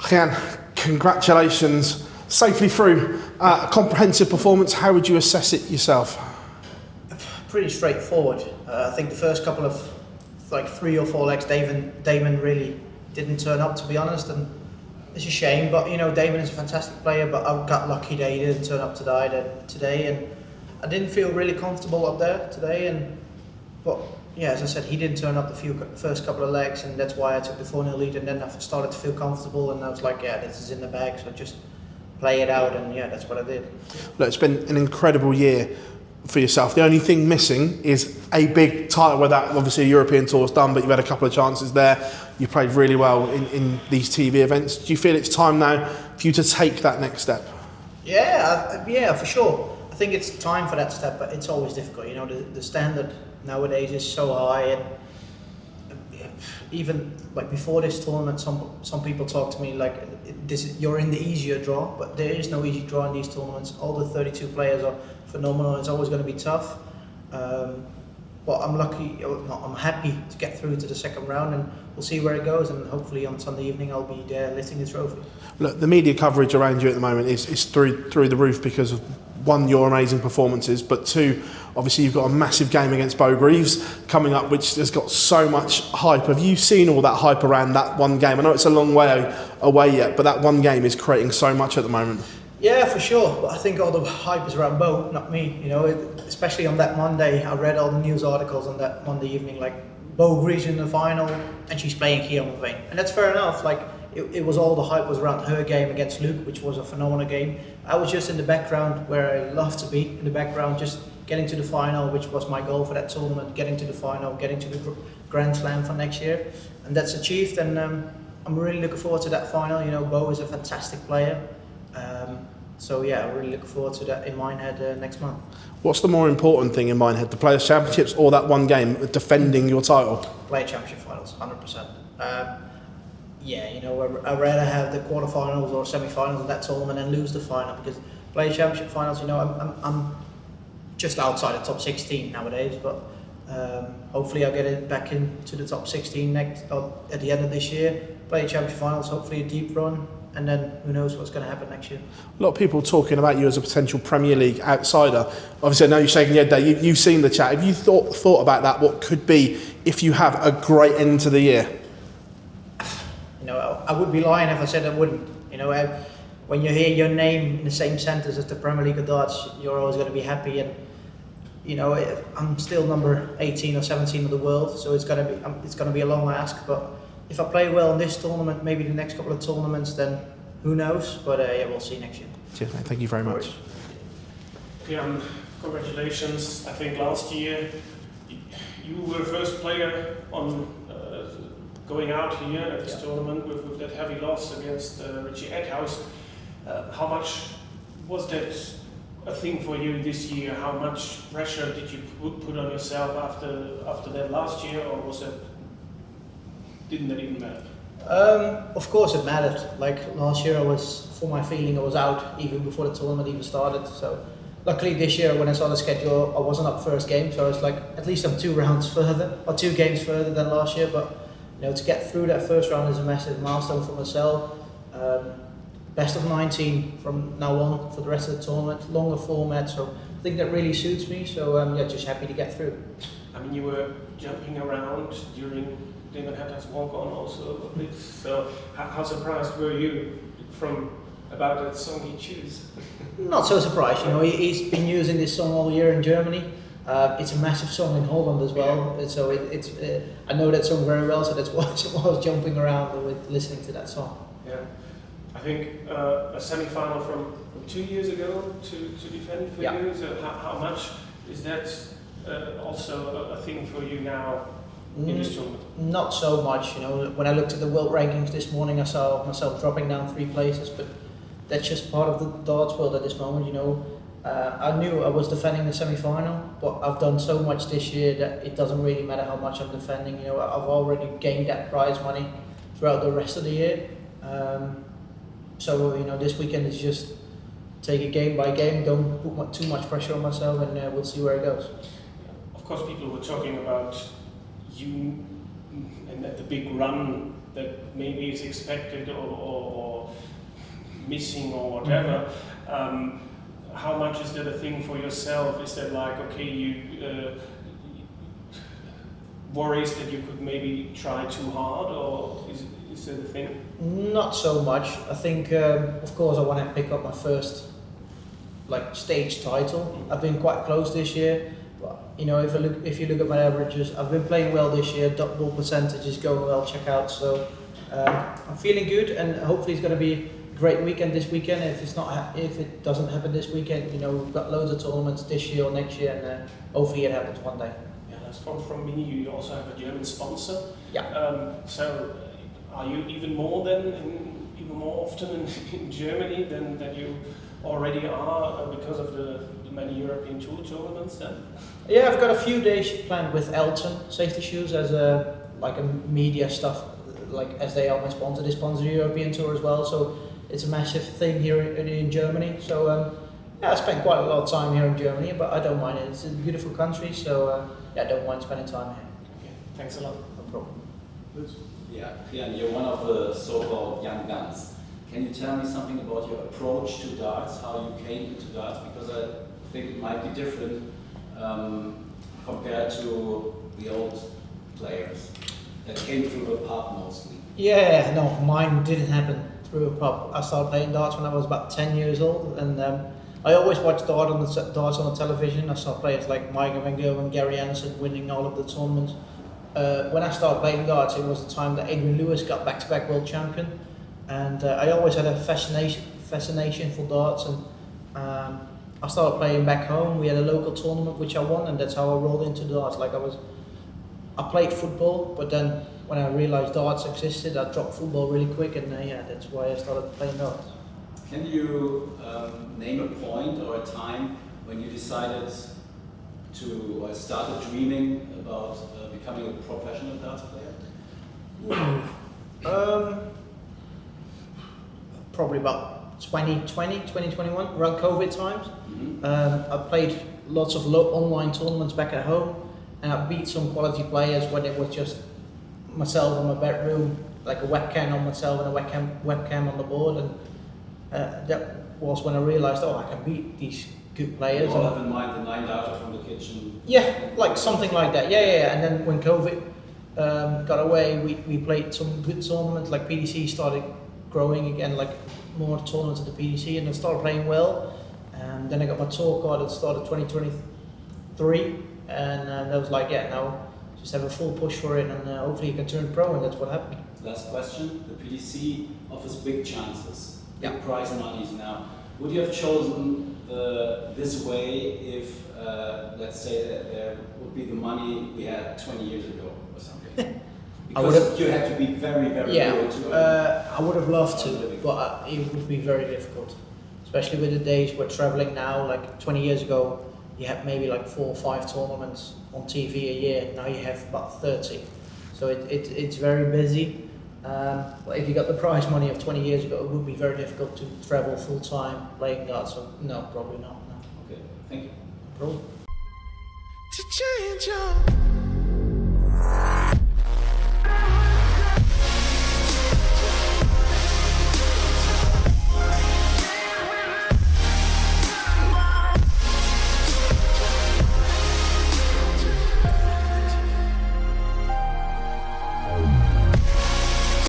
Gian, congratulations. Safely through a comprehensive performance. How would you assess it yourself? Pretty straightforward. I think the first couple of 3 or 4 legs, Damon really didn't turn up, to be honest, and it's a shame. But Damon is a fantastic player, but I got lucky that he didn't turn up today, and I didn't feel really comfortable up there today. But yeah, as I said, he didn't turn up the first couple of legs, and that's why I took the 4-0 lead. And then I started to feel comfortable, and I was like, yeah, this is in the bag, so just play it out, and yeah, that's what I did. Look, it's been an incredible year for yourself. The only thing missing is a big title, where that obviously a European tour's done, but you've had a couple of chances there. You played really well in these TV events. Do you feel it's time now for you to take that next step? Yeah, for sure. I think it's time for that step, but it's always difficult. The standard nowadays is so high, and even like before this tournament, some people talk to me like you're in the easier draw, but there is no easy draw in these tournaments. All the 32 players are phenomenal. It's always going to be tough, but I'm happy to get through to the second round, and we'll see where it goes, and hopefully on Sunday evening I'll be there lifting the trophy. Look, the media coverage around you at the moment is through the roof because of, one, your amazing performances, but two, obviously you've got a massive game against Beau Greaves coming up, which has got so much hype. Have you seen all that hype around that one game? I know it's a long way away yet, but that one game is creating so much at the moment. Yeah, for sure. But I think all the hype is around Beau, not me. Especially on that Monday, I read all the news articles on that Monday evening, like Beau Greaves in the final, and she's playing Gian van Veen, and that's fair enough. Like it was all the hype was around her game against Luke, which was a phenomenal game. I was just in the background, where I love to be in the background, just getting to the final, which was my goal for that tournament. Getting to the final, getting to the Grand Slam for next year, and that's achieved. And I'm really looking forward to that final. Beau is a fantastic player. So yeah, I really look forward to that in Minehead next month. What's the more important thing in Minehead, the Players' Championships or that one game, defending your title? Player Championship finals, 100%. I'd rather have the quarterfinals or semi-finals in that tournament and lose the final, because Player Championship finals, I'm just outside the top 16 nowadays, but hopefully I'll get it back into the top 16 at the end of this year. Player Championship finals, hopefully a deep run. And then who knows what's going to happen next year. A lot of people talking about you as a potential Premier League outsider. Obviously, I know you're shaking your head there. You've seen the chat. Have you thought about that? What could be if you have a great end to the year? I would be lying if I said I wouldn't. When you hear your name in the same sentence as the Premier League of darts, you're always going to be happy. And I'm still number 18 or 17 of the world, so it's going to be a long ask. But if I play well in this tournament, maybe the next couple of tournaments, then who knows? But we'll see next year. Cheers, mate. Thank you very much. Gian, congratulations. I think last year you were the first player on going out here at this tournament with that heavy loss against Richie Eckhouse. How much was that a thing for you this year? How much pressure did you put on yourself after that last year, or didn't that even matter? Of course it mattered. Like last year, I was out even before the tournament even started. So luckily this year, when I saw the schedule, I wasn't up first game, so I was like, at least I'm 2 rounds further, or 2 games further than last year. But to get through that first round is a massive milestone for myself. Best of 19 from now on for the rest of the tournament, longer format, so I think that really suits me. So just happy to get through. I mean, you were jumping around during Damon Hattah's walk on also a bit. So how surprised were you about that song he chose? Not so surprised. He's been using this song all year in Germany. It's a massive song in Holland as well. Yeah. So it's I know that song very well. So that's why I was jumping around with listening to that song. Yeah, I think a semi-final from 2 years ago to defend for you. So how much is that also a thing for you now? In this tournament? Not so much, When I looked at the world rankings this morning, I saw myself dropping down 3 places, but that's just part of the darts world at this moment, I knew I was defending the semi-final, but I've done so much this year that it doesn't really matter how much I'm defending. I've already gained that prize money throughout the rest of the year. So this weekend is just take it game by game. Don't put too much pressure on myself, and we'll see where it goes. Of course, people were talking about you and the big run that maybe is expected or missing or whatever. How much is that a thing for yourself? Is that like, okay, you worries that you could maybe try too hard, or is that a thing? Not so much. I think, of course, I want to pick up my first stage title. I've been quite close this year, but if you look at my averages, I've been playing well this year. Double percentage is going well. Check out. So I'm feeling good, and hopefully it's going to be a great weekend this weekend. If it doesn't happen this weekend, we've got loads of tournaments this year or next year, and hopefully it happens one day. Yeah, that's from me. You also have a German sponsor. Yeah. So are you even more often in Germany than you already are because of the many European Tour tournaments then? Yeah, I've got a few days planned with Elton Safety Shoes as a media stuff, as they are my sponsor. They sponsor the European Tour as well, so it's a massive thing here in Germany. So I spent quite a lot of time here in Germany, but I don't mind it. It's a beautiful country, so I don't mind spending time here. Okay, thanks a lot. No problem. Yeah, Gian, you're one of the so-called young guns. Can you tell me something about your approach to darts, how you came into darts? Because I think it might be different compared to the old players that came through the pub mostly. Yeah, no, mine didn't happen through a pub. I started playing darts when I was about 10 years old, and I always watched darts on the television. I saw players like Gian van Veen and Gary Anderson winning all of the tournaments. When I started playing darts, it was the time that Adrian Lewis got back-to-back world champion, and I always had a fascination for darts, and I started playing back home. We had a local tournament which I won, and that's how I rolled into darts. I played football, but then when I realised darts existed, I dropped football really quick, and that's why I started playing darts. Can you name a point or a time when you decided to or started dreaming about becoming a professional darts player? Probably about 2020, 2021, around COVID times. Mm-hmm. I played lots of online tournaments back at home, and I beat some quality players when it was just myself in my bedroom, like a webcam on myself and a webcam on the board, and that was when I realised, I can beat these good players. You all have in mind the 9 data from the kitchen? Yeah, something like that. Yeah. And then when COVID got away, we played some good tournaments. Like PDC started growing again, more tournaments at the PDC, and I started playing well. And then I got my tour card at the start of 2023, and that was now just have a full push for it, and hopefully you can turn pro, and that's what happened. Last question. The PDC offers big chances, big Yeah. prize monies now. Would you have chosen this way if, let's say, that there would be the money we had 20 years ago or something? Because you had to be very, very good to I would have loved to, living. but it would be very difficult, especially with the days we're traveling now. 20 years ago, you had maybe 4 or 5 tournaments on TV a year. Now you have about 30, so it's very busy. But if you got the prize money of 20 years ago, it would be very difficult to travel full time playing darts. So no, probably not. No. Okay, thank you. Problem. To change your